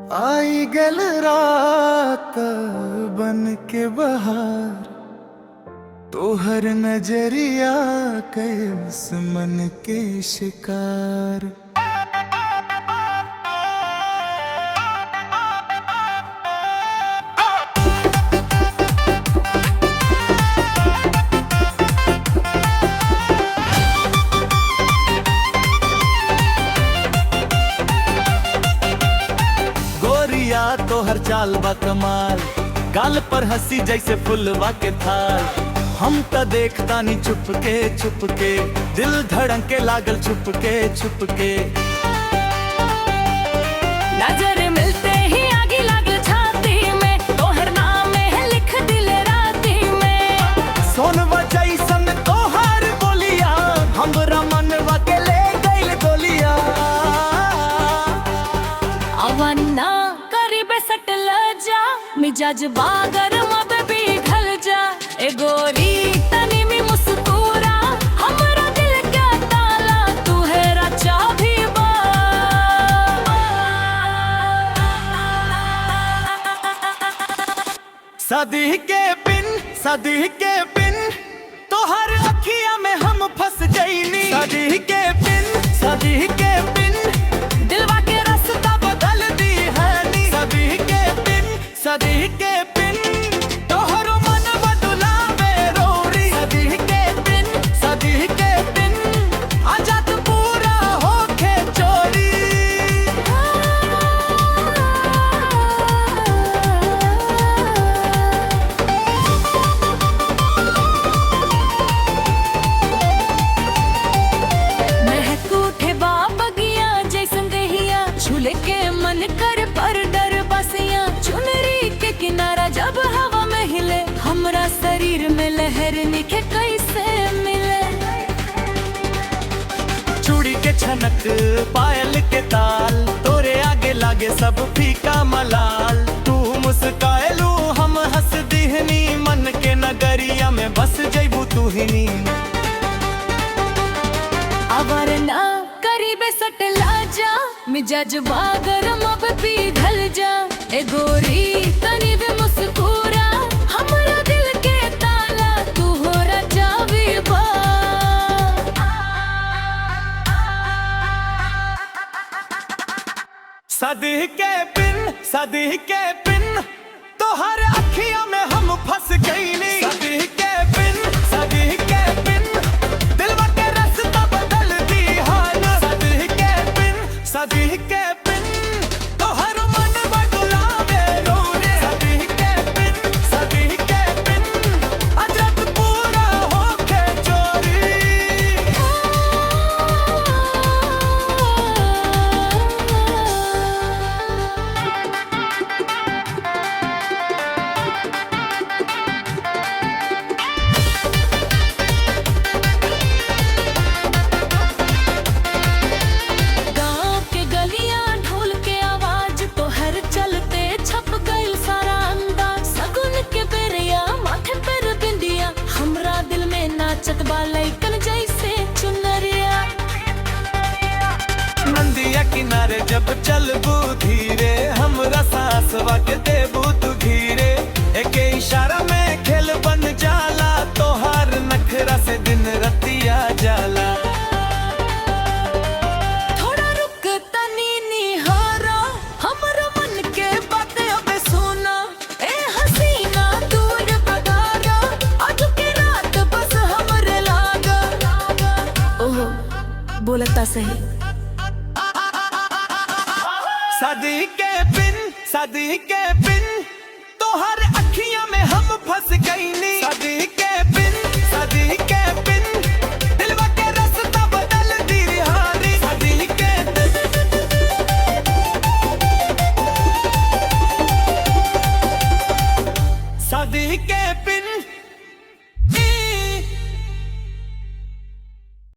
आई गल रात बन के बहार, तोहर नजरिया कैस मन के शिकार। तोहर चाल बा कमाल, गाल पर हंसी जैसे फुलवा के थाल। हम त देखता नी छुप के दिल धड़के लागल छुप के। नजर मिलते ही आगे लागल छाती में, तोहर नाम है लिख दिल राती में। सोनवा जैसन तोहर बोलिया, हमरा मनवा के ले गइल गोलिया। अवन्ना सटल जा मिजाज बागर मत भी ढल जा। ए गोरी तनी में मुस्कुरा, हमरा दिल का ताला तू है रचा भी बा। सदी के पिन तोहर अखिया में हम फंस गईनी। सदी के पिन दिलवा के रास्ता बदल दी है नी। सदी के पिन तोहरो मन बदलावे रोरी। सदी के पिन आजाद पूरा होके चोरी। महक उठे बाबगिया जैसन दहिया, झूले के मन कर पर डर बसिया। चुनरी के किनारा जब हवा में हिले, हमरा शरीर में लहर निखे कैसे मिले। चूड़ी के छनक पायल के ताल, तोरे आगे लागे सब फीका मलाल। तू मुस्काएलू हम हंस दिहनी, मन के नगरिया में बस जैबू तू ही। अवरना करीबे सटला जा, मिजाज बागर मब भी ढल जा। ए गोरी तनी भी मुस्कुरा, हमरा दिल के ताला तू हो रचा भी बा। सदी के पिन तोहर अखिया में हम फंस गईनी। सदी के पिन दिलवा के रास्ता बदल दी हाल। सदी के पिन तोहर मन बदलावे रोने। सदी के पिन अजरत पूरा होके चोरी। नंदिया किनारे जब चलबू धीरे, हमरा सांसवा के देबू तू धीरे। एक इशारा में खेल बन जाला, तोहार नखरा से दिन रतिया जाला। थोड़ा रुक तनी निहारा, हमरा मन के बातें अब सुना। ए हसीना दूर बगारा, आज की रात बस हमरे लागा। ओह बोलता सही। सदी के पिन तोहर